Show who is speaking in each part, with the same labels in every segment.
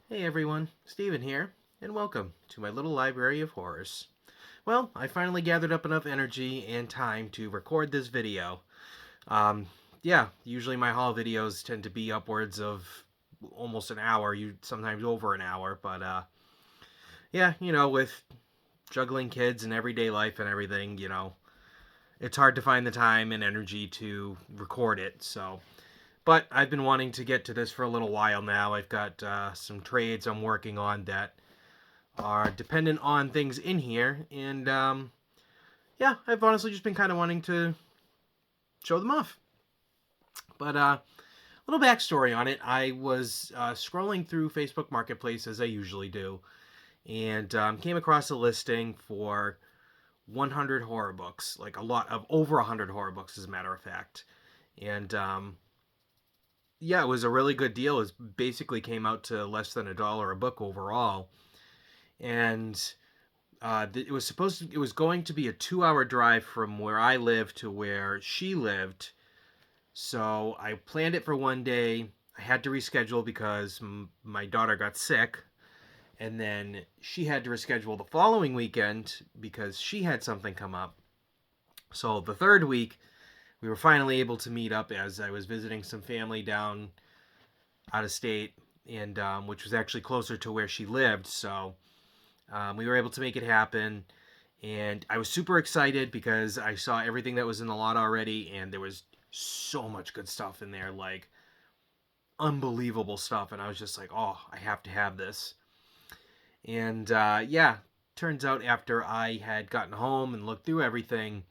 Speaker 1: Hey everyone, Steven here, and welcome to my little library of horrors. Well, I finally gathered up enough energy and time to record this video. Um, yeah, usually my haul videos tend to be upwards of almost an hour, sometimes over an hour, but yeah, with juggling kids and everyday life and everything, it's hard to find the time and energy to record it, so but I've been wanting to get to this for a little while now. I've got some trades I'm working on that are dependent on things in here, and yeah, I've honestly just been kind of wanting to show them off. But a little backstory on it: I was scrolling through Facebook Marketplace as I usually do, and came across a listing for 100 horror books, like a lot of over 100 horror books, as a matter of fact. And yeah, it was a really good deal. It basically came out to less than $1 a book overall, and it was going to be a 2 hour drive from where I live to where she lived. So I planned it for one day. I had to reschedule because my daughter got sick, and then she had to reschedule the following weekend because she had something come up. So the third week, we were finally able to meet up as I was visiting some family down out of state, and which was actually closer to where she lived. So we were able to make it happen, and I was super excited because I saw everything that was in the lot already, and there was so much good stuff in there, like unbelievable stuff. And I was just like, oh, I have to have this. And yeah, turns out after I had gotten home and looked through everything,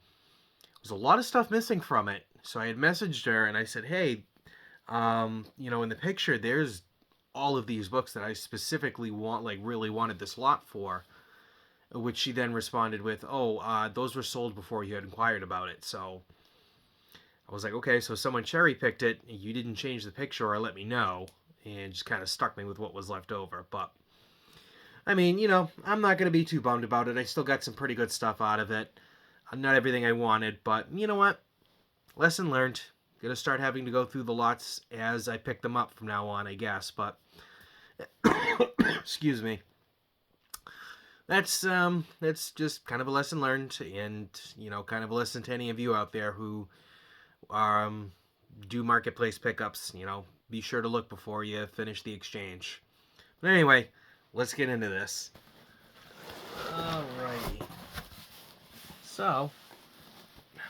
Speaker 1: there was a lot of stuff missing from it. So I had messaged her and I said, hey, in the picture, there's all of these books that I specifically really wanted this lot for. Which she then responded with, "Oh, those were sold before you had inquired about it." So I was like, "Okay, so someone cherry picked it. You didn't change the picture or let me know, and just kind of stuck me with what was left over." But I mean, I'm not gonna be too bummed about it. I still got some pretty good stuff out of it. Not everything I wanted, but you know what? Lesson learned. Gonna start having to go through the lots as I pick them up from now on, I guess. But excuse me. That's just kind of a lesson learned, and kind of a lesson to any of you out there who um do marketplace pickups. Be sure to look before you finish the exchange. But anyway, let's get into this. Alrighty. So,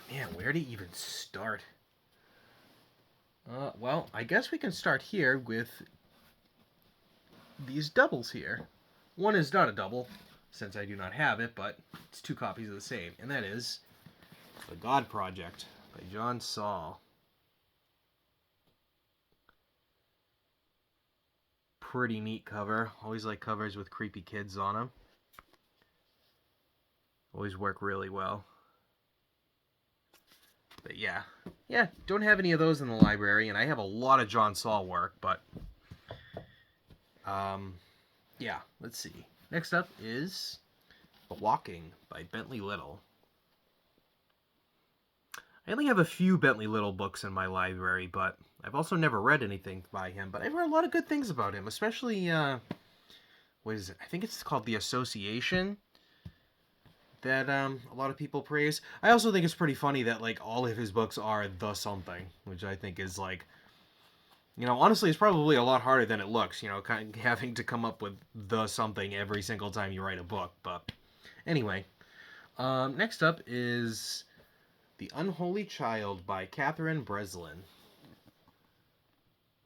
Speaker 1: man, where to even start? Well, I guess we can start here with these doubles here. One is not a double, since I do not have it, but it's two copies of the same, and that is The God Project by John Saul. Pretty neat cover. Always like covers with creepy kids on them. Always work really well. But yeah, don't have any of those in the library, and I have a lot of John Saul work, but yeah, let's see. Next up is The Walking by Bentley Little. I only have a few Bentley Little books in my library, but I've also never read anything by him. But I've heard a lot of good things about him, especially what is it? I think it's called The Association, that a lot of people praise. I also think it's pretty funny that like all of his books are the something, which I think is like, honestly, it's probably a lot harder than it looks. Kind of having to come up with the something every single time you write a book. But anyway, next up is The Unholy Child by Catherine Breslin,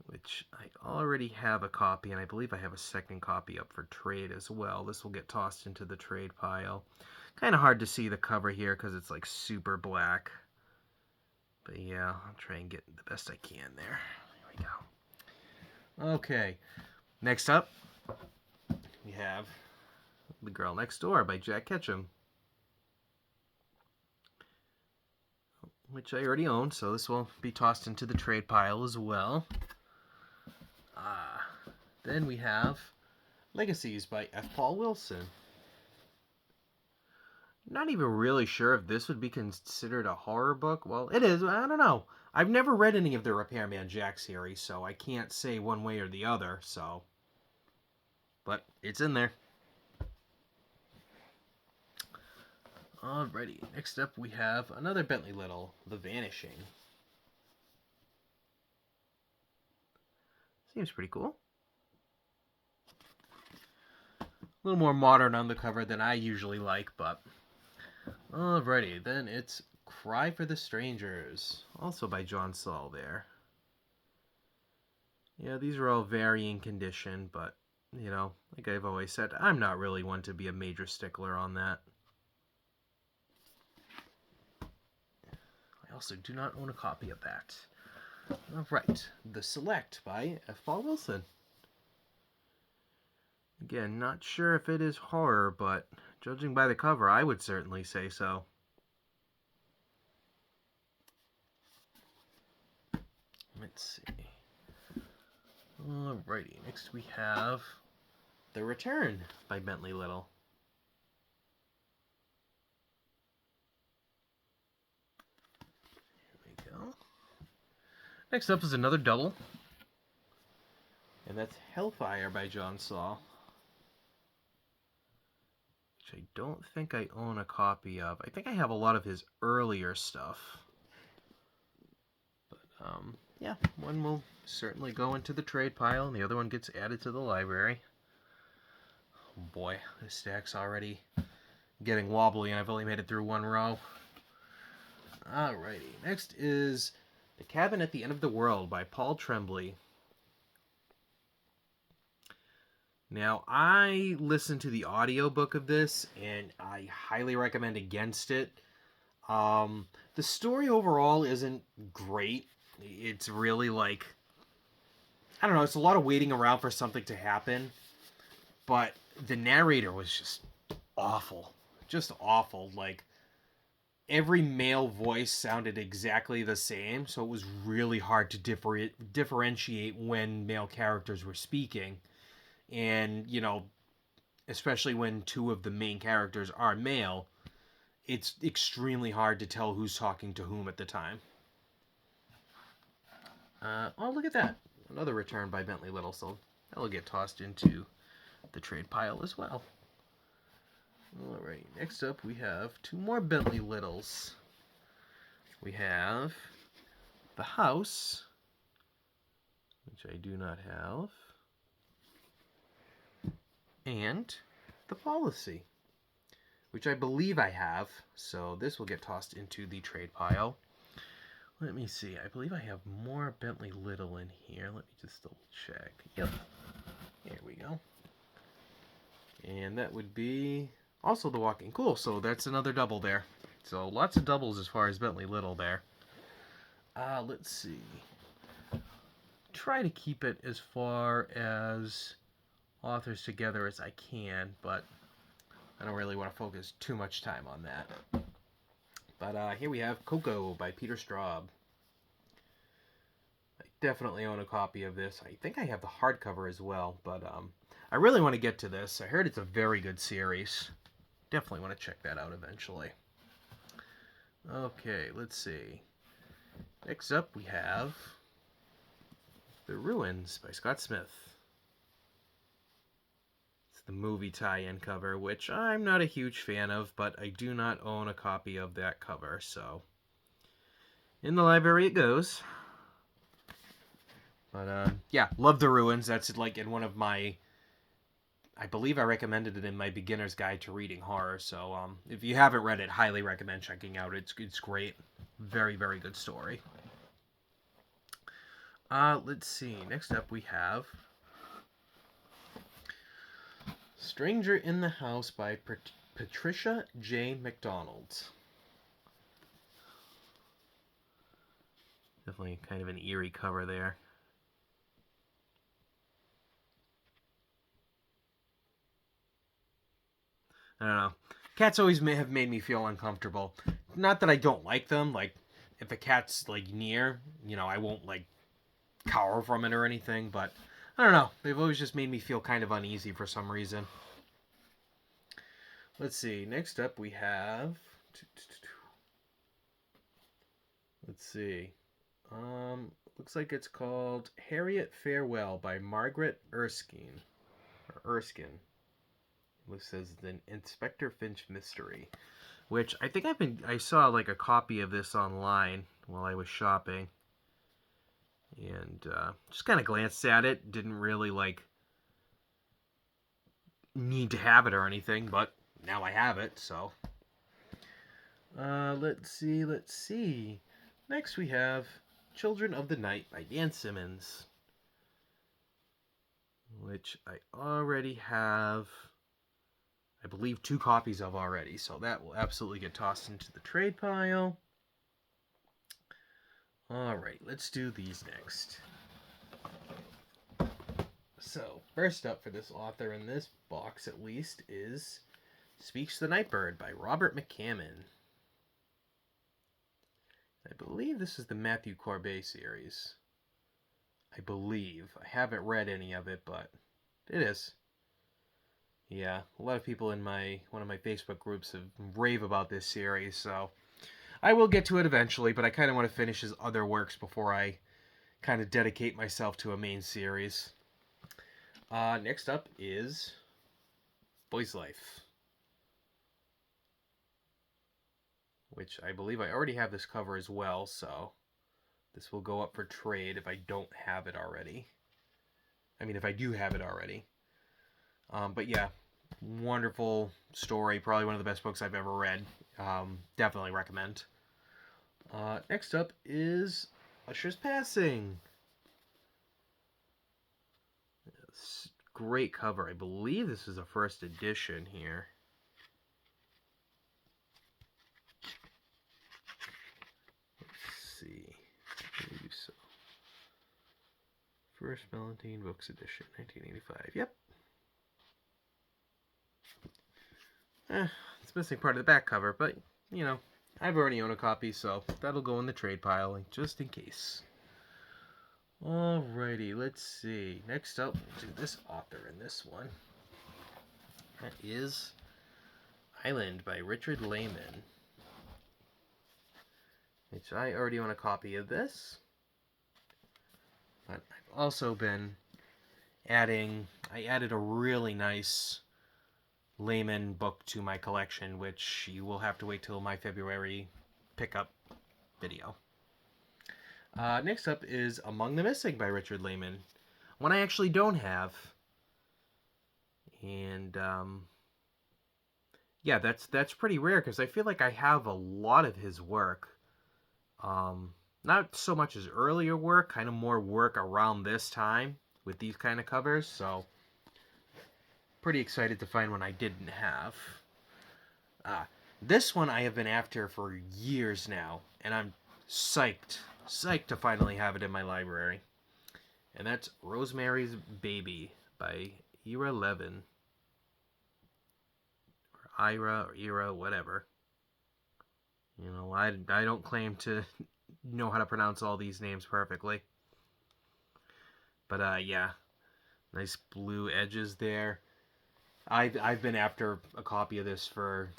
Speaker 1: which I already have a copy, and I believe I have a second copy up for trade as well. This will get tossed into the trade pile. Kind of hard to see the cover here because it's like super black. But yeah, I'll try and get the best I can there. There we go. Okay, next up, we have The Girl Next Door by Jack Ketchum, which I already own, so this will be tossed into the trade pile as well. Then we have Legacies by F. Paul Wilson. Not even really sure if this would be considered a horror book. Well, it is. I don't know. I've never read any of the Repairman Jack series, so I can't say one way or the other. So, but it's in there. Alrighty, next up we have another Bentley Little, The Vanishing. Seems pretty cool. A little more modern on the cover than I usually like, but... Alrighty, then it's Cry for the Strangers, also by John Saul there. Yeah, these are all varying condition, but, you know, like I've always said, I'm not really one to be a major stickler on that. I also do not own a copy of that. Alright, The Select by F. Paul Wilson. Again, not sure if it is horror, but judging by the cover, I would certainly say so. Let's see. Alrighty, next we have The Return by Bentley Little. Here we go. Next up is another double, and that's Hellfire by John Saul, which I don't think I own a copy of. I think I have a lot of his earlier stuff. But, yeah, one will certainly go into the trade pile, and the other one gets added to the library. Oh boy, this stack's already getting wobbly, and I've only made it through one row. Alrighty, next is The Cabin at the End of the World by Paul Tremblay. Now, I listened to the audiobook of this, and I highly recommend against it. The story overall isn't great. It's really like, I don't know, it's a lot of waiting around for something to happen. But the narrator was just awful. Just awful. Like, every male voice sounded exactly the same, so it was really hard to differentiate when male characters were speaking. And, you know, especially when two of the main characters are male, it's extremely hard to tell who's talking to whom at the time. Oh, look at that. Another return by Bentley Little, so that'll get tossed into the trade pile as well. Alright, next up we have two more Bentley Littles. We have The House, which I do not have, and The Policy, which I believe I have, so this will get tossed into the trade pile. Let me see, I believe I have more Bentley Little in here. Let me just double check. Yep, here we go. And that would be also The Walking. Cool, so that's another double there. So lots of doubles as far as Bentley Little there. Let's see. Try to keep it as far as authors together as I can, but I don't really want to focus too much time on that. But here we have Coco by Peter Straub. I definitely own a copy of this. I think I have the hardcover as well, but I really want to get to this. I heard it's a very good series. Definitely want to check that out eventually. Okay, let's see. Next up we have The Ruins by Scott Smith. It's the movie tie-in cover, which I'm not a huge fan of, but I do not own a copy of that cover, so in the library it goes. But yeah, love The Ruins. That's like in one of my, I believe I recommended it in my beginner's guide to reading horror, so if you haven't read it, highly recommend checking out. It's great. Very, very good story. Let's see. Next up we have Stranger in the House by Patricia J. McDonald. Definitely kind of an eerie cover there. I don't know. Cats always have made me feel uncomfortable. Not that I don't like them. Like, if a cat's, like, near, you know, I won't, like, cower from it or anything. But, I don't know. They've always just made me feel kind of uneasy for some reason. Let's see. Next up we have... Let's see. Looks like it's called Harriet Farewell by Margaret Erskine. or Erskine. This is an Inspector Finch mystery, which I think I saw like a copy of this online while I was shopping, and just kind of glanced at it. Didn't really like need to have it or anything, but now I have it, so. Let's see. Next we have Children of the Night by Dan Simmons, which I already have, I believe, 2 copies of already, so that will absolutely get tossed into the trade pile. Alright, let's do these next. So, first up for this author in this box, at least, is Speaks the Nightbird by Robert McCammon. I believe this is the Matthew Corbet series. I believe. I haven't read any of it, but it is. Yeah, a lot of people in one of my Facebook groups have rave about this series, so I will get to it eventually, but I kind of want to finish his other works before I kind of dedicate myself to a main series. Next up is Boy's Life, which I believe I already have this cover as well, so this will go up for trade if I don't have it already. I mean, if I do have it already. But yeah, wonderful story. Probably one of the best books I've ever read. Definitely recommend. Next up is Usher's Passing. Great cover. I believe this is a first edition here. Let's see. So. First Valentine Books edition, 1985. Yep. It's missing part of the back cover, but, you know, I've already owned a copy, so that'll go in the trade pile, just in case. Alrighty, let's see. Next up, we'll do this author in this one. That is Island by Richard Lehman, which I already own a copy of this. But I've also been I added a really nice Lehman book to my collection, which you will have to wait till my February pickup video. Next up is Among the Missing by Richard Lehman, one I actually don't have. And yeah, that's pretty rare because I feel like I have a lot of his work. Not so much his earlier work, kind of more work around this time with these kind of covers, so pretty excited to find one I didn't have. This one I have been after for years now, and I'm psyched to finally have it in my library. And that's Rosemary's Baby by Ira Levin. Or Ira, or Ira, whatever. You know, I don't claim to know how to pronounce all these names perfectly. But yeah, nice blue edges there. I've been after a copy of this for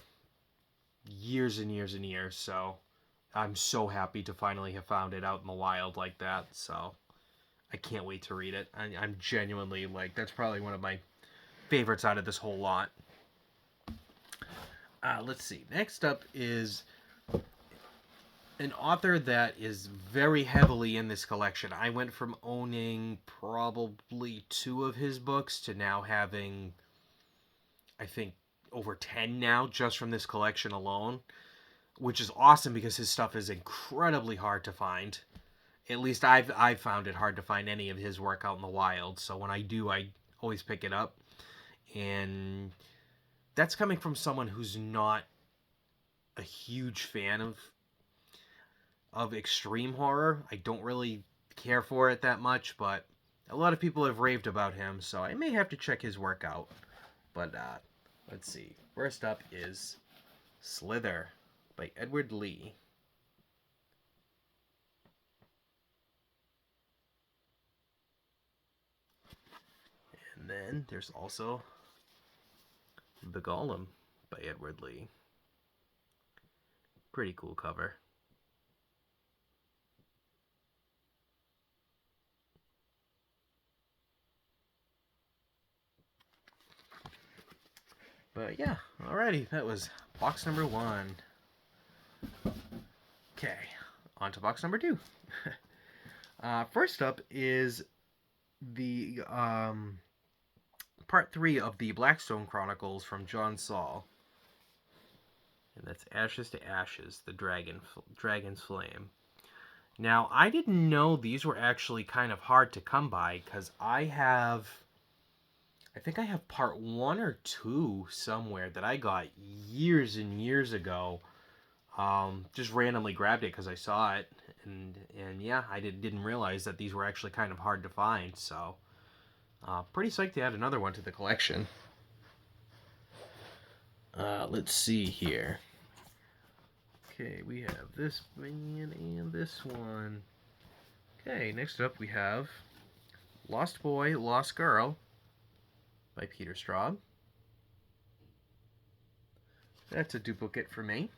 Speaker 1: years and years and years, so I'm so happy to finally have found it out in the wild like that. So I can't wait to read it. I'm genuinely, like, that's probably one of my favorites out of this whole lot. Let's see. Next up is an author that is very heavily in this collection. I went from owning probably 2 of his books to now having, I think, over 10 now just from this collection alone, which is awesome because his stuff is incredibly hard to find. At least I've found it hard to find any of his work out in the wild, so when I do, I always pick it up. And that's coming from someone who's not a huge fan of extreme horror. I don't really care for it that much, but a lot of people have raved about him, so I may have to check his work out. But let's see. First up is Slither by Edward Lee. And then there's also The Golem by Edward Lee. Pretty cool cover. But yeah, alrighty, that was box number 1. Okay, on to box number 2. First up is the part 3 of the Blackstone Chronicles from John Saul. And that's Ashes to Ashes, the Dragon's Flame. Now, I didn't know these were actually kind of hard to come by, because I think I have part 1 or 2 somewhere that I got years and years ago. Just randomly grabbed it because I saw it, and yeah, I didn't realize that these were actually kind of hard to find, so pretty psyched to add another one to the collection. Let's see here. Okay, we have this one and this one. Okay, next up we have Lost Boy, Lost Girl by Peter Straub. That's a duplicate for me.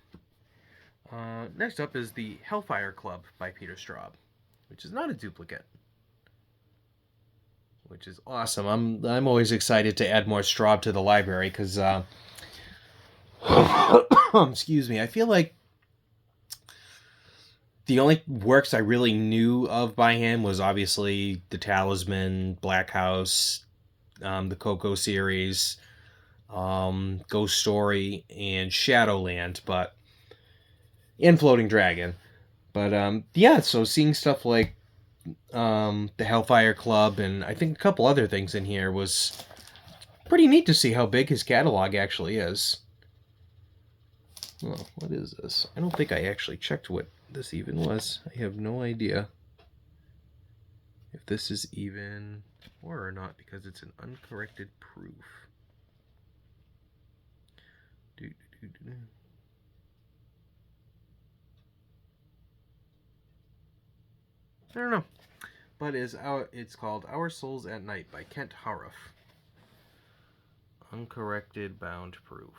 Speaker 1: Next up is the Hellfire Club by Peter Straub, which is not a duplicate, which is awesome. I'm always excited to add more Straub to the library because, excuse me, I feel like the only works I really knew of by him was obviously The Talisman, Black House, the Coco series, Ghost Story, and Shadowland, and Floating Dragon. But yeah, so seeing stuff like the Hellfire Club and I think a couple other things in here was pretty neat to see how big his catalog actually is. Well, what is this? I don't think I actually checked what this even was. I have no idea if this is even horror or not because it's an uncorrected proof. I don't know. But it's called Our Souls at Night by Kent Haruf. Uncorrected bound proof.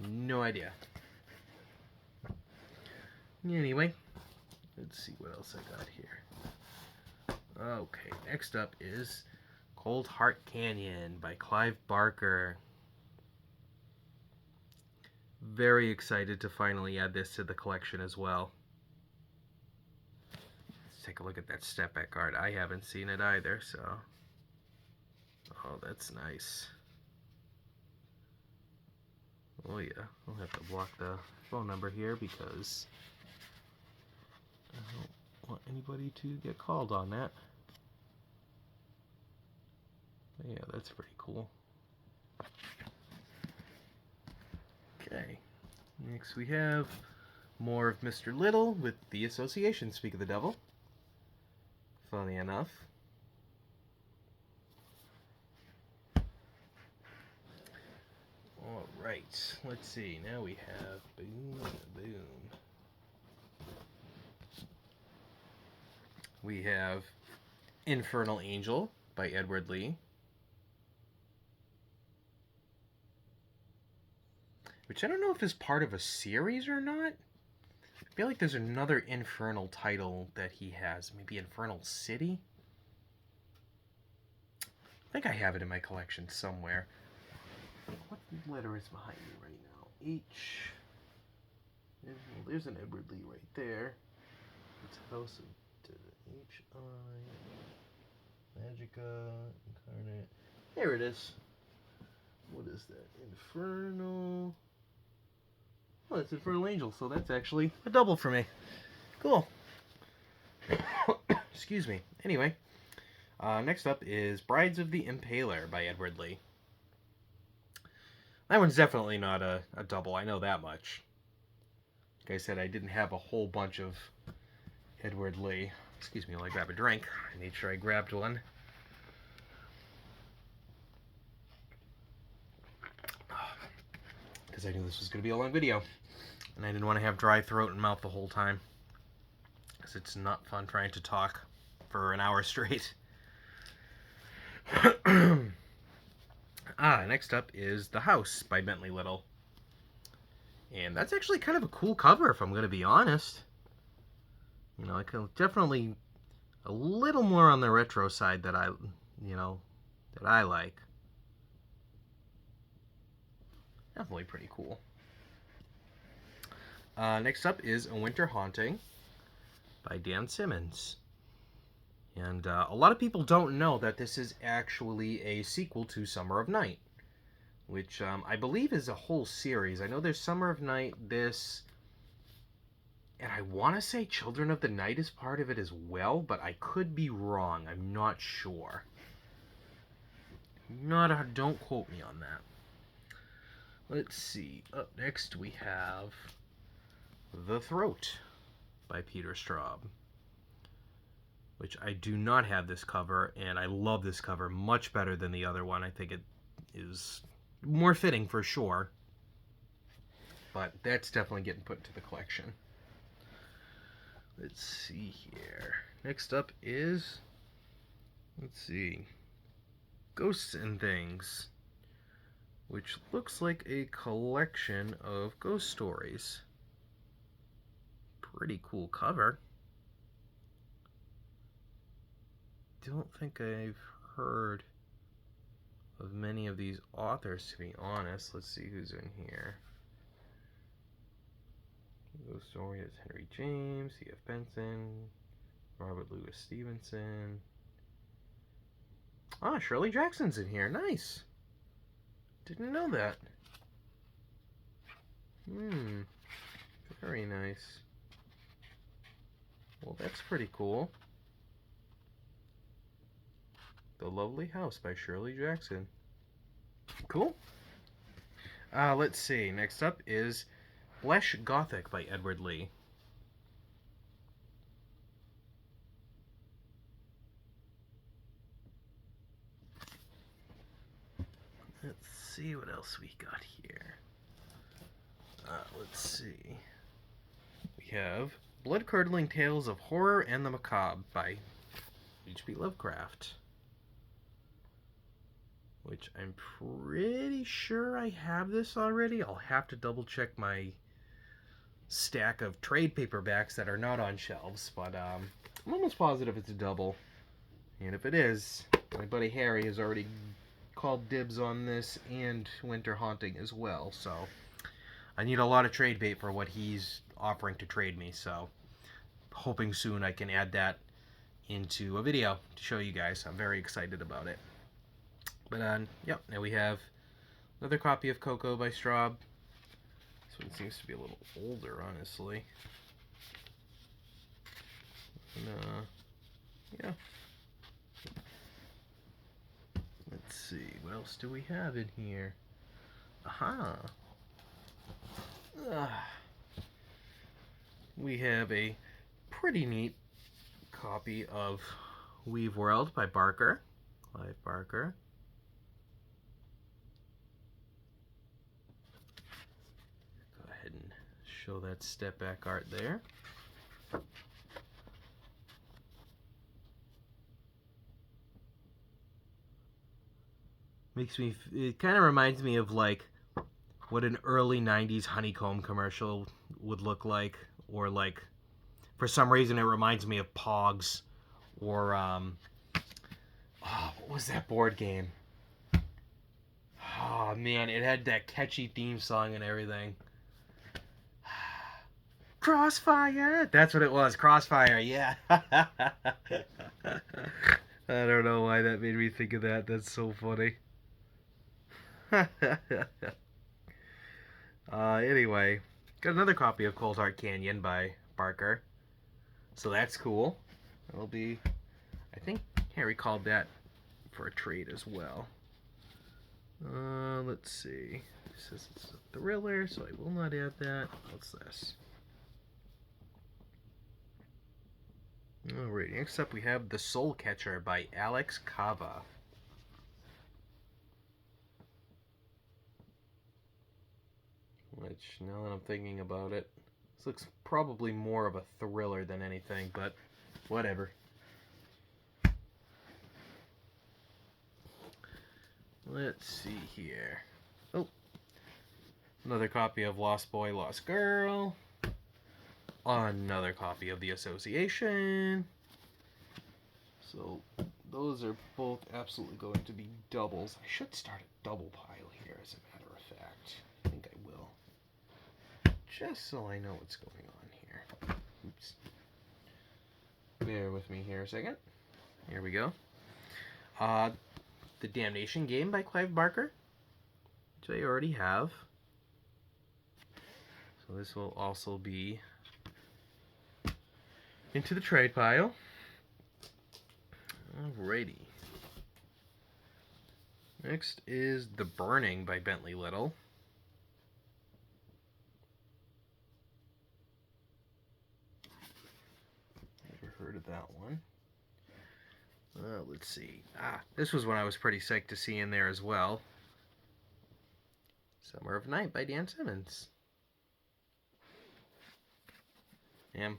Speaker 1: No idea. Anyway, let's see what else I got here. Okay, next up is Cold Heart Canyon by Clive Barker. Very excited to finally add this to the collection as well. Let's take a look at that step back art. I haven't seen it either, so... Oh, that's nice. Oh yeah, I'll have to block the phone number here because I don't want anybody to get called on that. But yeah, that's pretty cool. Okay, next we have more of Mr. Little with The Association Speak of the Devil. Funny enough. Alright, let's see. Now we have Boom Boom. We have Infernal Angel by Edward Lee. Which I don't know if is part of a series or not. I feel like there's another Infernal title that he has. Maybe Infernal City? I think I have it in my collection somewhere. What letter is behind me right now? H. There's an Edward Lee right there. It's House of H.I. Magica Incarnate. There it is. What is that? Infernal. Oh, it's Infernal Angel, so that's actually a double for me. Cool. Excuse me. Anyway, next up is Brides of the Impaler by Edward Lee. That one's definitely not a double, I know that much. Like I said, I didn't have a whole bunch of Edward Lee. Excuse me while I grab a drink. I made sure I grabbed one. Because I knew this was going to be a long video. And I didn't want to have dry throat and mouth the whole time. Because it's not fun trying to talk for an hour straight. Next up is The House by Bentley Little. And that's actually kind of a cool cover, if I'm going to be honest. You know, I can definitely a little more on the retro side that I like. Definitely pretty cool. Next up is A Winter Haunting by Dan Simmons. And a lot of people don't know that this is actually a sequel to Summer of Night, which I believe is a whole series. I know there's Summer of Night, this, and I want to say Children of the Night is part of it as well, but I could be wrong. I'm not sure. Don't quote me on that. Let's see. Up next we have The Throat by Peter Straub, which I do not have this cover, and I love this cover much better than the other one. I think it is more fitting for sure, but that's definitely getting put into the collection. Let's see here. Next up is, let's see, Ghosts and Things, which looks like a collection of ghost stories. Pretty cool cover. Don't think I've heard of many of these authors, to be honest. Let's see who's in here. Ghost story is Henry James, C.F. Benson, Robert Louis Stevenson. Ah, Shirley Jackson's in here. Nice. Didn't know that. Very nice. Well, that's pretty cool. The Lovely House by Shirley Jackson. Cool. Let's see. Next up is Flesh Gothic by Edward Lee. Let's see what else we got here. Let's see. We have Blood-Curdling Tales of Horror and the Macabre by H.P. Lovecraft, which I'm pretty sure I have this already. I'll have to double check my stack of trade paperbacks that are not on shelves, but I'm almost positive it's a double. And if it is, my buddy Harry has already called dibs on this and Winter Haunting as well, so I need a lot of trade bait for what he's offering to trade me, so hoping soon I can add that into a video to show you guys. I'm very excited about it. But yep, now we have another copy of Coco by Straub. This one seems to be a little older, honestly. And, yeah. Let's see, what else do we have in here? Aha! We have a pretty neat copy of Weave World by Barker, Clive Barker. Go ahead and show that step back art there. It kind of reminds me of like what an early 90s Honeycomb commercial would look like, or like for some reason it reminds me of Pogs, or what was that board game? Oh man, it had that catchy theme song and everything. Crossfire! That's what it was, Crossfire, yeah. I don't know why that made me think of that. That's so funny. Anyway, got another copy of Cold Heart Canyon by Barker, so that's cool. It'll be, I think Harry called that for a trade as well. Let's see. It says it's a thriller, so I will not add that. What's this? Alright, next up we have The Soul Catcher by Alex Cava. Which, now that I'm thinking about it, this looks probably more of a thriller than anything, but whatever. Let's see here. Oh, another copy of Lost Boy, Lost Girl. Another copy of The Association. So those are both absolutely going to be doubles. I should start a double pile here, as a matter of fact. I think I will. Just so I know what's going on here. Oops. Bear with me here a second. Here we go. The Damnation Game by Clive Barker, which I already have. So this will also be into the trade pile. Alrighty. Next is The Burning by Bentley Little. Never heard of that one. Let's see. This was one I was pretty psyched to see in there as well. Summer of Night by Dan Simmons. Yeah.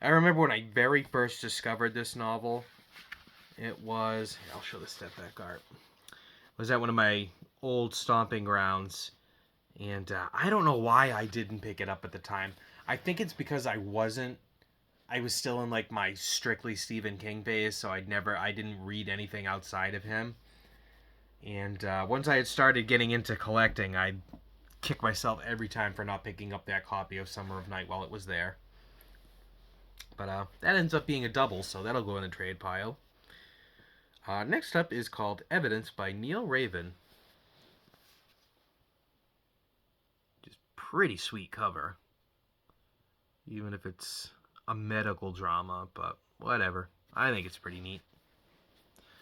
Speaker 1: I remember when I very first discovered this novel, it was... I'll show the step back art. It was at one of my old stomping grounds, and I don't know why I didn't pick it up at the time. I think it's because I was still in like my strictly Stephen King phase, so I didn't read anything outside of him. And once I had started getting into collecting, I'd kick myself every time for not picking up that copy of Summer of Night while it was there. But that ends up being a double, so that'll go in the trade pile. Next up is called Evidence by Neil Raven. Just pretty sweet cover. Even if it's a medical drama, but whatever. I think it's pretty neat.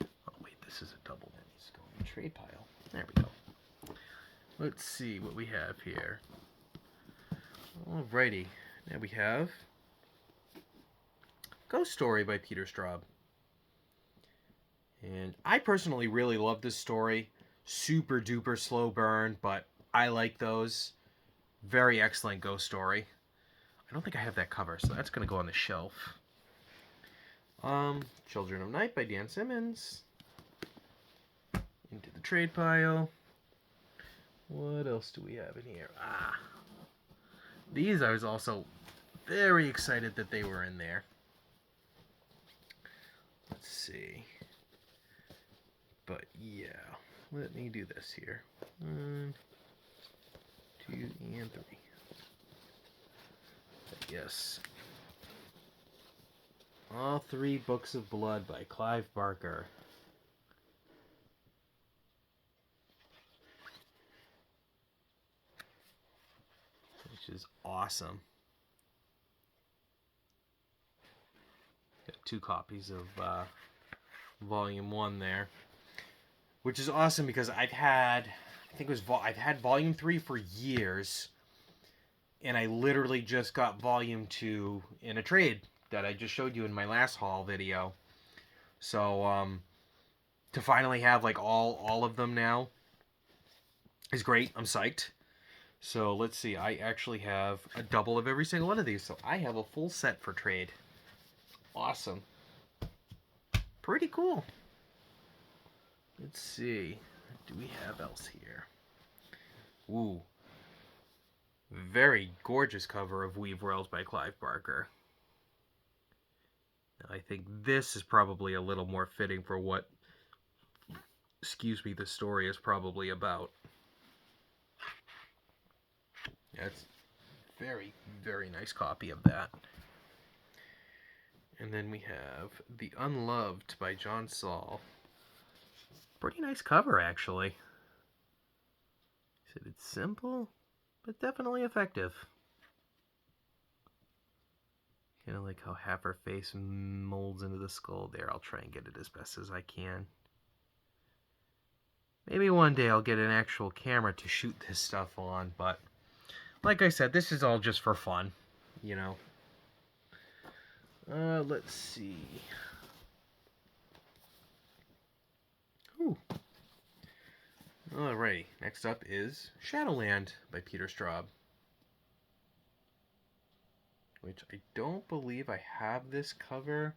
Speaker 1: Oh wait, this is a double that needs to go in the trade pile. There we go. Let's see what we have here. Alrighty. Now we have Ghost Story by Peter Straub. And I personally really love this story. Super duper slow burn, but I like those. Very excellent ghost story. I don't think I have that cover, so that's going to go on the shelf. Children of Night by Dan Simmons. Into the trade pile. What else do we have in here? These I was also very excited that they were in there. Let's see. But yeah, let me do this here. 1, 2, and 3. But yes. All 3 Books of Blood by Clive Barker. Which is awesome. Got 2 copies of Volume 1 there. Which is awesome because I've had Volume 3 for years, and I literally just got Volume 2 in a trade that I just showed you in my last haul video. So to finally have like all of them now is great. I'm psyched. So let's see. I actually have a double of every single one of these, so I have a full set for trade. Awesome. Pretty cool. Let's see. What do we have else here? Ooh. Very gorgeous cover of Weave Worlds by Clive Barker. I think this is probably a little more fitting for what, the story is probably about. That's very, very nice copy of that. And then we have The Unloved by John Saul. Pretty nice cover, actually. Said it's simple, but definitely effective. Kind of like how half her face molds into the skull there. I'll try and get it as best as I can. Maybe one day I'll get an actual camera to shoot this stuff on, but like I said, this is all just for fun, you know. Let's see. Ooh. Alrighty, next up is Shadowland by Peter Straub. Which I don't believe I have this cover.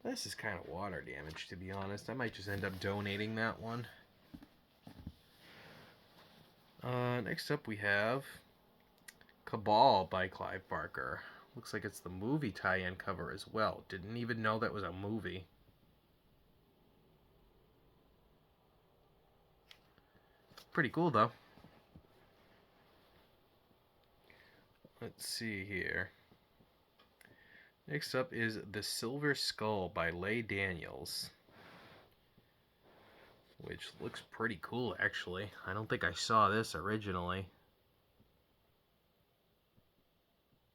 Speaker 1: This is kind of water damage, to be honest. I might just end up donating that one. Next up we have Cabal by Clive Barker. Looks like it's the movie tie-in cover as well. Didn't even know that was a movie. Pretty cool, though. let's see here. Next up is The Silver Skull by Leigh Daniels, which looks pretty cool, actually. I don't think I saw this originally,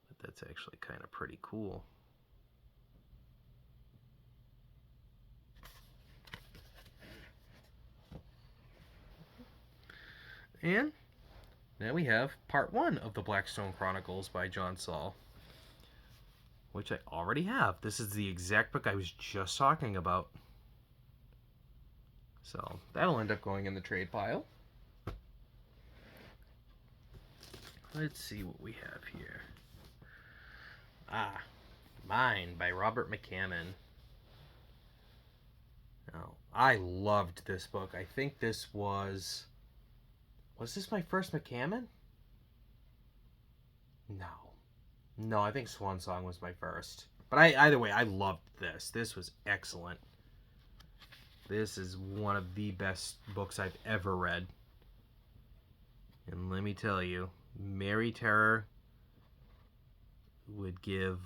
Speaker 1: but that's actually kind of pretty cool. And now we have part 1 of the Blackstone Chronicles by John Saul, which I already have. This is the exact book I was just talking about. So that'll end up going in the trade pile. Let's see what we have here. Mine by Robert McCammon. Now, I loved this book. I think this was this my first McCammon? No, I think Swan Song was my first. But either way, I loved this. This was excellent. This is one of the best books I've ever read. And let me tell you, Mary Terror would give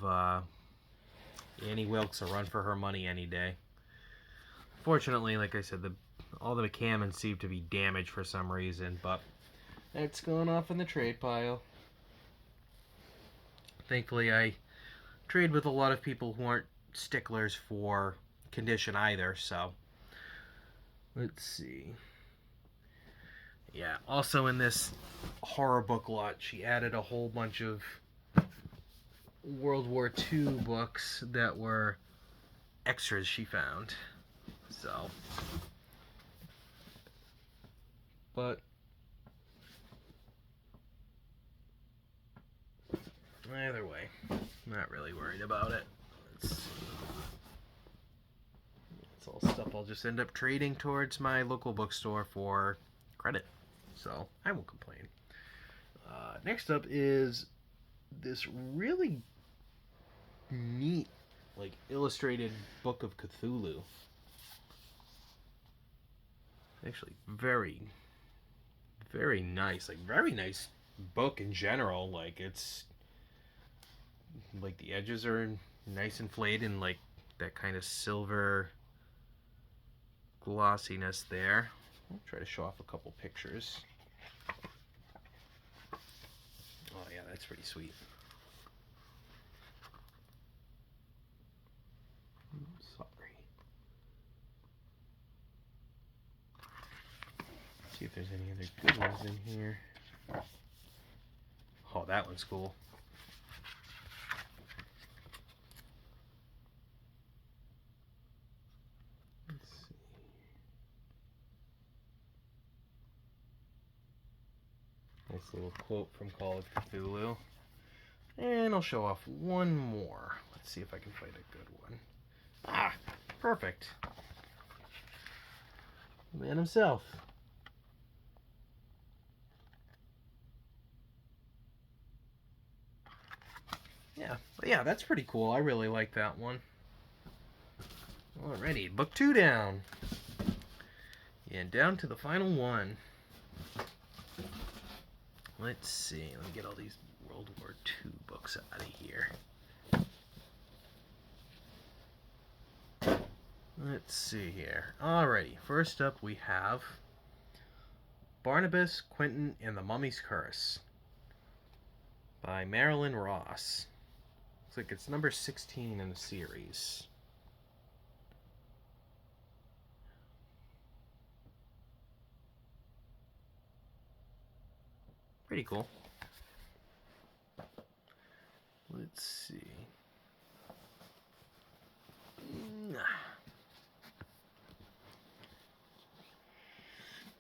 Speaker 1: Annie Wilkes a run for her money any day. Fortunately, like I said, all the McCammons seem to be damaged for some reason, but it's going off in the trade pile. Thankfully, I trade with a lot of people who aren't sticklers for condition either, so let's see. Yeah, also in this horror book lot, she added a whole bunch of World War II books that were extras she found. So, but either way, not really worried about it. It's all stuff I'll just end up trading towards my local bookstore for credit. So, I won't complain. Next up is this really neat, like, illustrated book of Cthulhu. Actually, very, very nice. Like, very nice book in general. Like, it's like the edges are nice and flayed and like that kind of silver glossiness there. I'll try to show off a couple pictures. Oh yeah, that's pretty sweet. Sorry. See if there's any other good ones in here. Oh, that one's cool. Let's see. Nice little quote from Call of Cthulhu. And I'll show off one more. Let's see if I can find a good one. Ah, perfect. The man himself. Yeah, that's pretty cool. I really like that one. Alrighty, book 2 down. And down to the final one. Let's see. Let me get all these World War II books out of here. Let's see here. Alrighty, first up we have Barnabas, Quentin, and the Mummy's Curse by Marilyn Ross. Looks like it's number 16 in the series. Pretty cool. Let's see.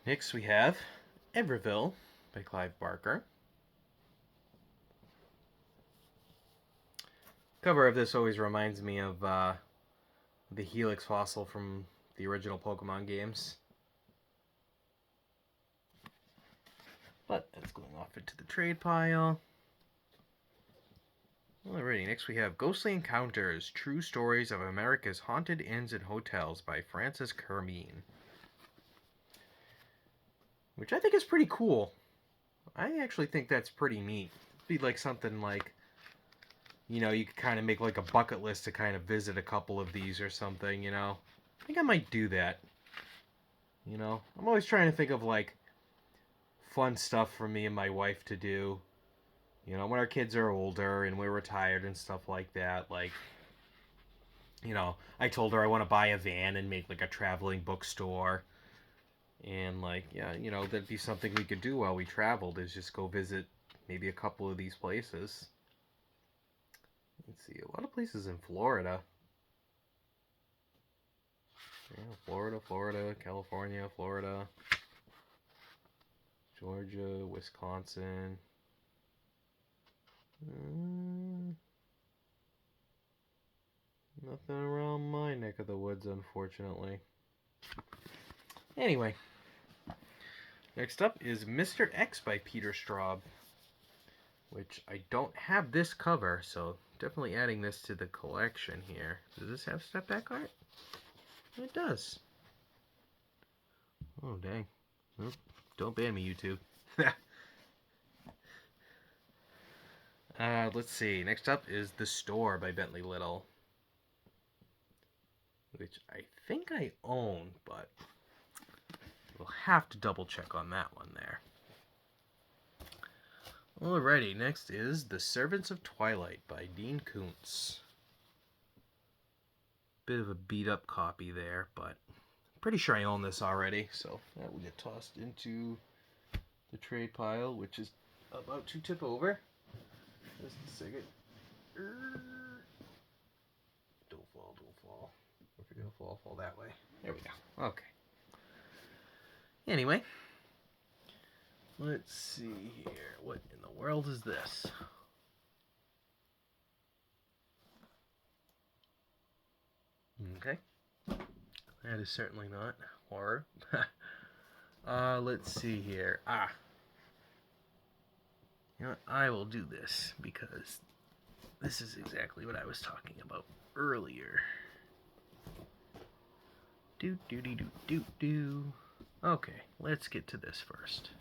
Speaker 1: Next we have Everville by Clive Barker. Cover of this always reminds me of the Helix fossil from the original Pokemon games. But that's going off into the trade pile. Alrighty, next we have Ghostly Encounters, True Stories of America's Haunted Inns and Hotels by Francis Kermeen. Which I think is pretty cool. I actually think that's pretty neat. be like something like, you know, you could kind of make like a bucket list to kind of visit a couple of these or something, you know. I think I might do that. You know, I'm always trying to think of like fun stuff for me and my wife to do. You know, when our kids are older and we're retired and stuff like that. Like, you know, I told her I want to buy a van and make like a traveling bookstore. And like, yeah, you know, that'd be something we could do while we traveled, is just go visit maybe a couple of these places. Let's see, a lot of places in Florida. Yeah, Florida, California, Florida, Georgia, Wisconsin. Nothing around my neck of the woods, unfortunately. Anyway, next up is Mr. X by Peter Straub, which I don't have this cover, so definitely adding this to the collection here. Does this have step back art? It does. Oh, dang. Oop, don't ban me, YouTube. Let's see. Next up is The Store by Bentley Little, which I think I own, but we'll have to double check on that one there. Alrighty, next is The Servants of Twilight by Dean Koontz. Bit of a beat up copy there, but I'm pretty sure I own this already, so that will get tossed into the trade pile, which is about to tip over. Just a second. Don't fall. If you're gonna fall that way. There we go. Okay. Anyway, let's see here. What in the world is this? Okay. That is certainly not horror. Let's see here. You know what? I will do this because this is exactly what I was talking about earlier. Okay, let's get to this first.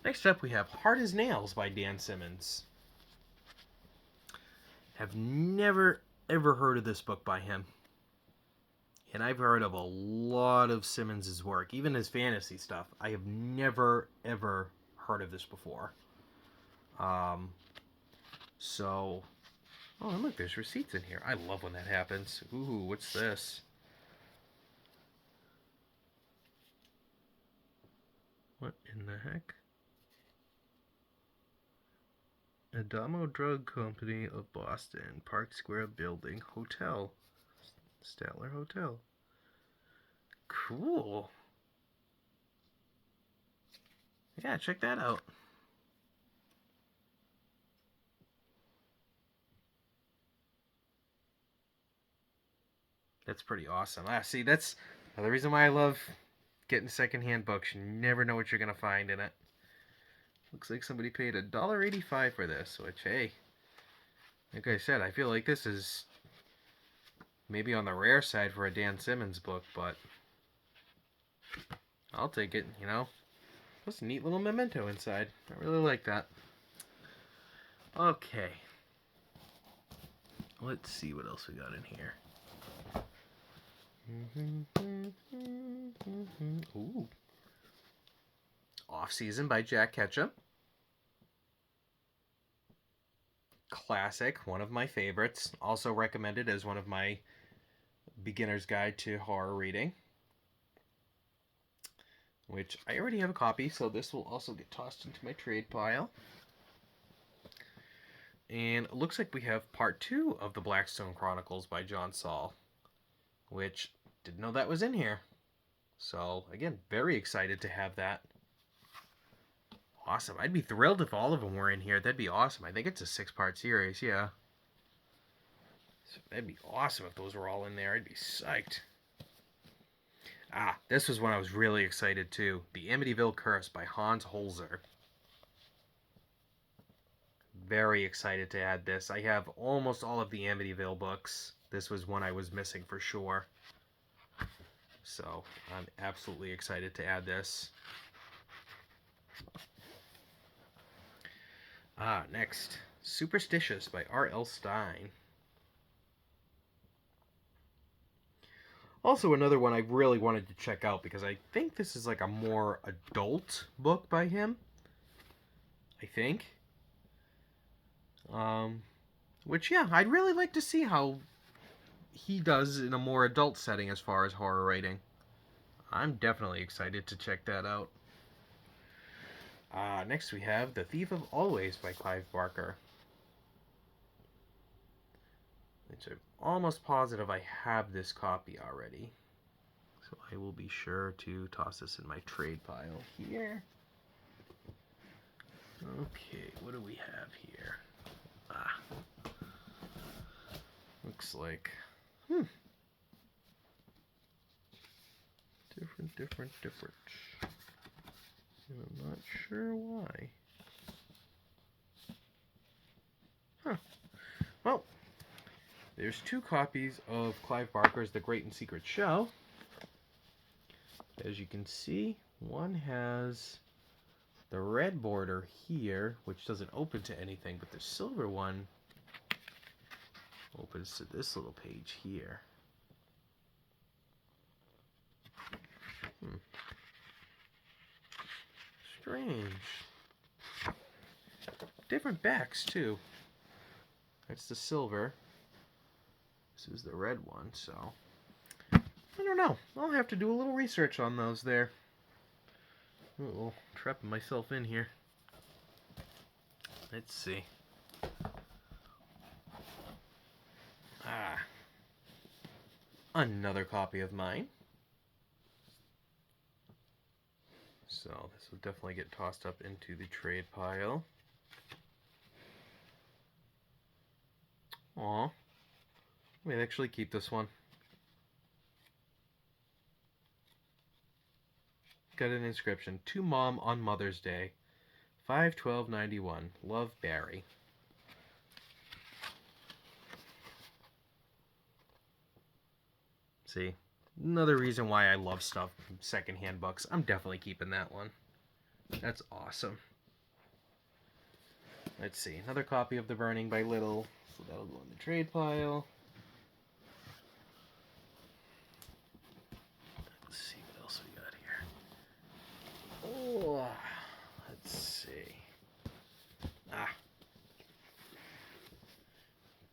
Speaker 1: Next up, we have Hard as Nails by Dan Simmons. Have never ever heard of this book by him. And I've heard of a lot of Simmons' work, even his fantasy stuff. I have never ever heard of this before. So, oh, look, there's receipts in here. I love when that happens. Ooh, what's this? What in the heck? Adamo Drug Company of Boston, Park Square Building, Hotel. Statler Hotel. Cool. Yeah, check that out. That's pretty awesome. See, that's the reason why I love getting secondhand books. You never know what you're going to find in it. Looks like somebody paid $1.85 for this, which, hey, like I said, I feel like this is maybe on the rare side for a Dan Simmons book, but I'll take it, you know. That's a neat little memento inside. I really like that. Okay. Let's see what else we got in here. Ooh. Off Season by Jack Ketchum. Classic, one of my favorites. Also recommended as one of my beginner's guide to horror reading, which I already have a copy, so this will also get tossed into my trade pile. And it looks like we have part 2 of the Blackstone Chronicles by John Saul, which didn't know that was in here. So, again, very excited to have that. Awesome. I'd be thrilled if all of them were in here. That'd be awesome. I think it's a 6-part series, yeah. So that'd be awesome if those were all in there. I'd be psyched. This was one I was really excited too. The Amityville Curse by Hans Holzer. Very excited to add this. I have almost all of the Amityville books. This was one I was missing for sure. So I'm absolutely excited to add this. Next, Superstitious by R.L. Stine. Also another one I really wanted to check out because I think this is like a more adult book by him. I think. Which, yeah, I'd really like to see how he does in a more adult setting as far as horror writing. I'm definitely excited to check that out. Next we have The Thief of Always by Clive Barker. Which I'm almost positive I have this copy already. So I will be sure to toss this in my trade pile here. Okay, what do we have here? Looks like... Different. And I'm not sure why. Well, there's 2 copies of Clive Barker's The Great and Secret Show. As you can see, one has the red border here, which doesn't open to anything, but the silver one opens to this little page here. Strange. Different backs, too. That's the silver. This is the red one, so... I don't know. I'll have to do a little research on those there. Uh-oh, trapping myself in here. Let's see. Another copy of mine. So this will definitely get tossed up into the trade pile. Aw. I might actually keep this one. Got an inscription. To Mom on Mother's Day. 5/12/91. Love, Barry. See? Another reason why I love stuff from secondhand books. I'm definitely keeping that one. That's awesome. Let's see. Another copy of The Burning by Little. So that'll go in the trade pile. Let's see what else we got here. Oh, let's see.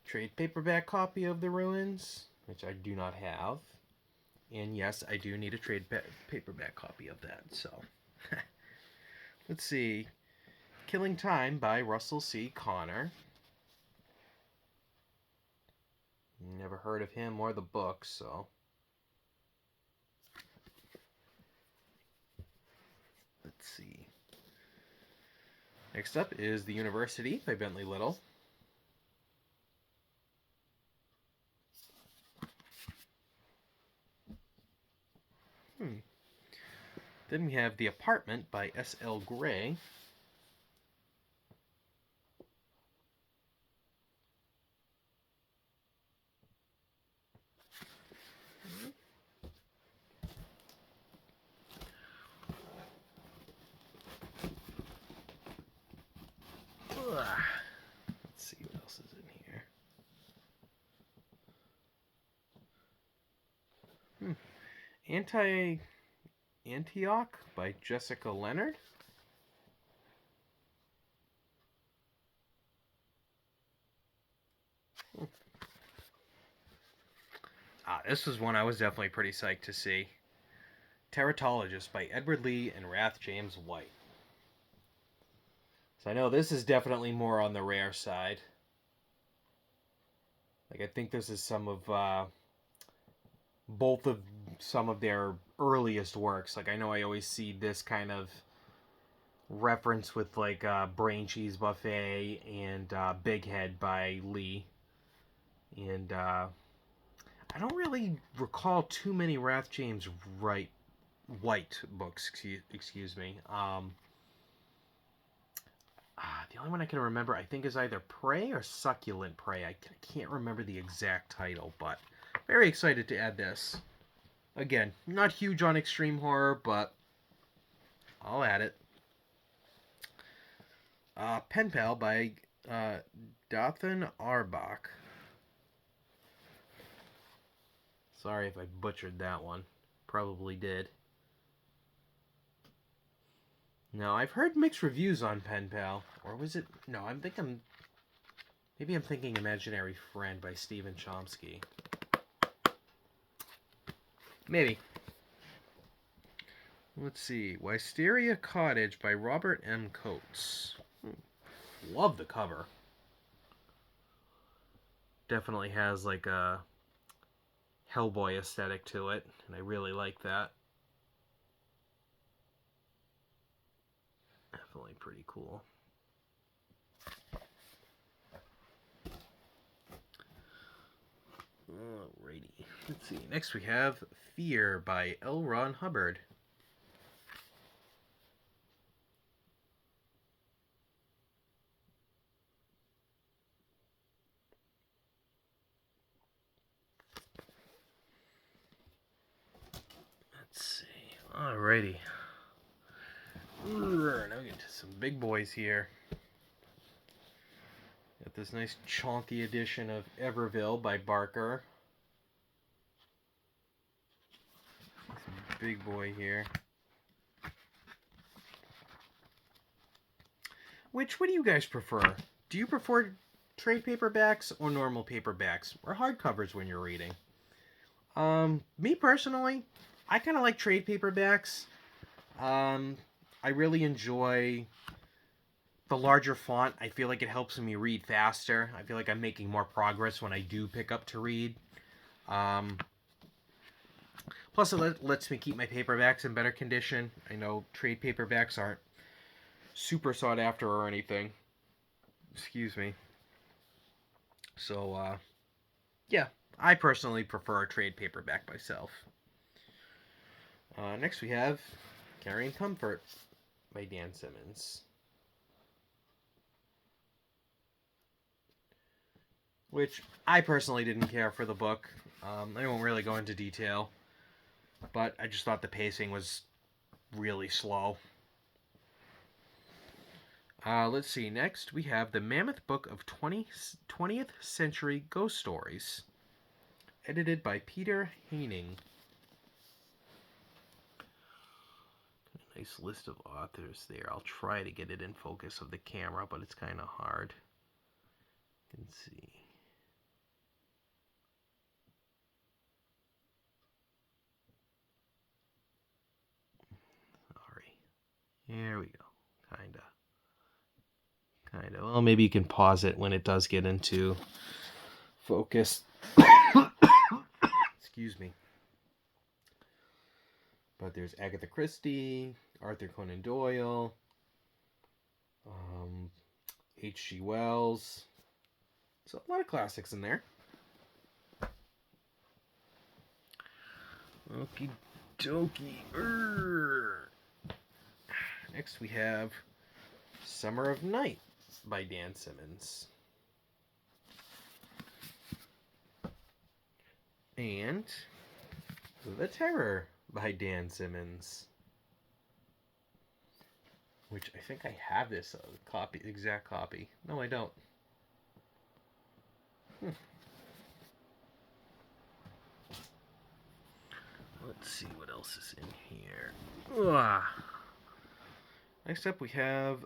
Speaker 1: Trade paperback copy of The Ruins, which I do not have. And yes, I do need a trade paperback copy of that, so. Let's see. Killing Time by Russell C. Connor. Never heard of him or the book, so. Let's see. Next up is The University by Bentley Little. Then we have The Apartment by S.L. Gray. Let's see what else is in here. Antioch by Jessica Leonard. This was one I was definitely pretty psyched to see. Teratologist by Edward Lee and Rath James White. So I know this is definitely more on the rare side. Like, I think this is some of both of some of their earliest works. Like, I know I always see this kind of reference with like Brain Cheese Buffet and Big Head by Lee. And I don't really recall too many Rath James White books, excuse me. The only one I can remember, I think, is either Prey or Succulent Prey. I can't remember the exact title, but very excited to add this. Again, not huge on extreme horror, but I'll add it. Pen Pal by Dathan Arbach. Sorry if I butchered that one. Probably did. No, I've heard mixed reviews on Pen Pal. Or was it... No, maybe I'm thinking Imaginary Friend by Stephen Chomsky. Maybe. Let's see. Wisteria Cottage by Robert M. Coates. Love the cover. Definitely has like a Hellboy aesthetic to it, and I really like that. Definitely pretty cool. Alrighty. Let's see. Next we have Fear by L. Ron Hubbard. Let's see. Alrighty. Now we get to some big boys here. Got this nice chunky edition of Everville by Barker. Some big boy here. What do you guys prefer? Do you prefer trade paperbacks or normal paperbacks? Or hardcovers when you're reading? Me personally, I kind of like trade paperbacks. I really enjoy the larger font. I feel like it helps me read faster. I feel like I'm making more progress when I do pick up to read. Plus, it lets me keep my paperbacks in better condition. I know trade paperbacks aren't super sought after or anything. Excuse me. So, yeah, I personally prefer a trade paperback myself. Next we have Carrying Comfort by Dan Simmons. Which I personally didn't care for the book. I won't really go into detail. But I just thought the pacing was really slow. Let's see. Next, we have The Mammoth Book of 20th Century Ghost Stories. Edited by Peter Haining. Nice list of authors there. I'll try to get it in focus of the camera, but it's kind of hard. You can see. Sorry. Here we go. Kinda. Well, maybe you can pause it when it does get into focus. Excuse me. But there's Agatha Christie, Arthur Conan Doyle, H.G. Wells. So a lot of classics in there. Okie dokie. Next we have Summer of Night by Dan Simmons. And The Terror by Dan Simmons. Which I think I have this exact copy. No, I don't. Let's see what else is in here. Next up we have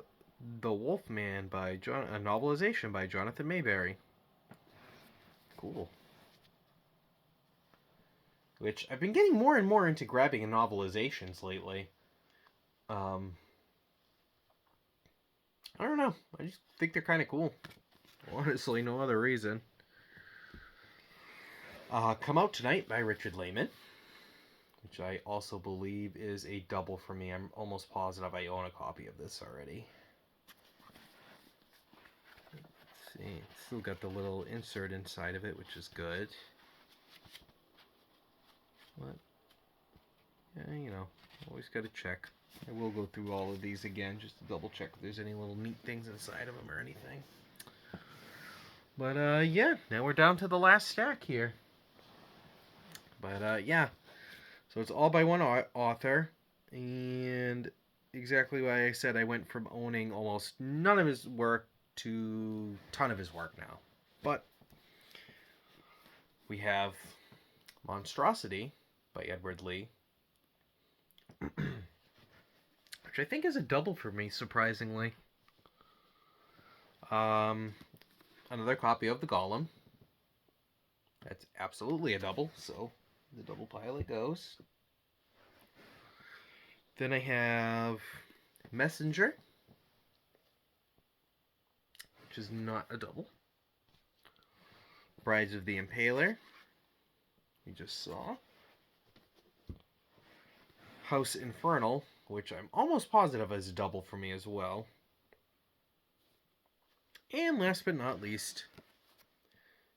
Speaker 1: The Wolfman by a novelization by Jonathan Mayberry. Cool. Which I've been getting more and more into grabbing novelizations lately. I don't know. I just think they're kind of cool. Honestly, no other reason. Come Out Tonight by Richard Lehman, which I also believe is a double for me. I'm almost positive I own a copy of this already. Let's see. It's still got the little insert inside of it, which is good. What? Yeah, you know, always got to check. I will go through all of these again just to double check if there's any little neat things inside of them or anything. But, yeah, now we're down to the last stack here. But, yeah. So it's all by one author, and exactly why I said I went from owning almost none of his work to a ton of his work now. But we have Monstrosity by Edward Lee, which I think is a double for me, surprisingly. Another copy of the Golem. That's absolutely a double, so the double pile it goes. Then I have Messenger, which is not a double. Brides of the Impaler, we just saw. House Infernal, which I'm almost positive is a double for me as well. And last but not least,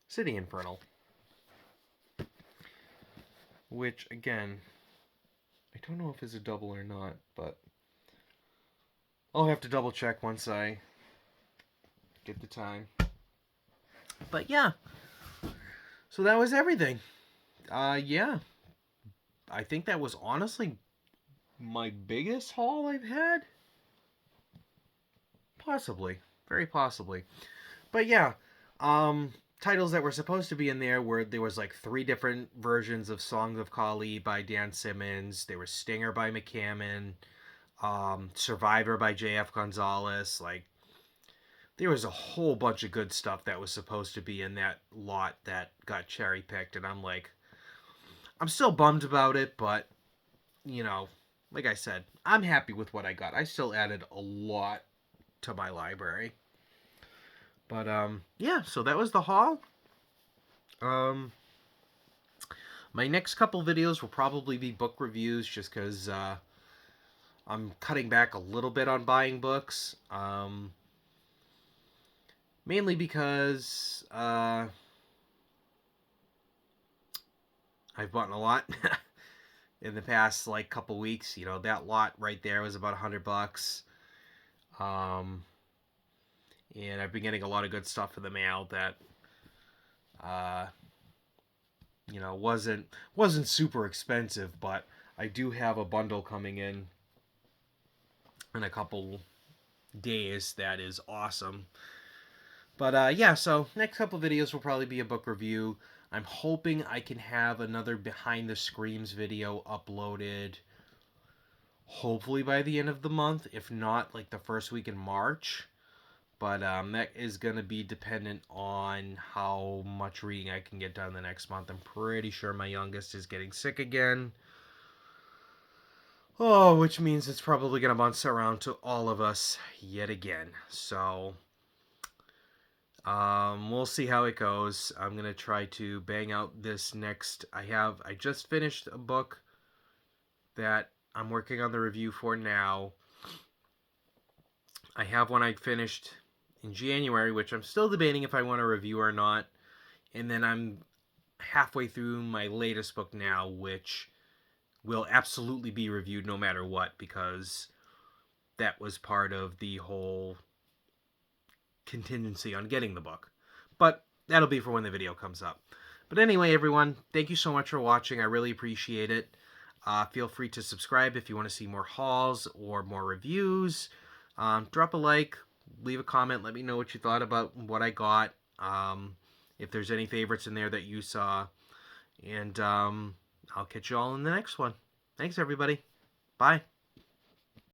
Speaker 1: City Infernal, which again, I don't know if it's a double or not, but I'll have to double check once I get the time. But yeah, so that was everything. Yeah, I think that was honestly my biggest haul I've had. Possibly, very possibly. But yeah, titles that were supposed to be in there was like 3 different versions of Songs of Kali by Dan Simmons. There was Stinger by McCammon, Survivor by J.F. Gonzalez. Like, there was a whole bunch of good stuff that was supposed to be in that lot that got cherry picked, and I'm like, I'm still bummed about it, but you know, like I said, I'm happy with what I got. I still added a lot to my library. But yeah, so that was the haul. My next couple videos will probably be book reviews, just because I'm cutting back a little bit on buying books. Mainly because I've bought a lot in the past like couple weeks. You know, that lot right there was about $100. And I've been getting a lot of good stuff in the mail that you know, wasn't super expensive, but I do have a bundle coming in a couple days that is awesome. But yeah, so next couple videos will probably be a book review. I'm hoping I can have another Behind the Screams video uploaded hopefully by the end of the month, if not like the first week in March. But that is going to be dependent on how much reading I can get done the next month. I'm pretty sure my youngest is getting sick again. Oh, which means it's probably going to bounce around to all of us yet again. So, we'll see how it goes. I'm going to try to bang out this next. I just finished a book that I'm working on the review for now. I have one I finished in January, which I'm still debating if I want to review or not. And then I'm halfway through my latest book now, which will absolutely be reviewed no matter what, because that was part of the whole contingency on getting the book. But that'll be for when the video comes up. But anyway, everyone, thank you so much for watching. I really appreciate it. Feel free to subscribe if you want to see more hauls or more reviews. Drop a like, leave a comment, let me know what you thought about what I got. If there's any favorites in there that you saw. And I'll catch you all in the next one. Thanks, everybody. Bye.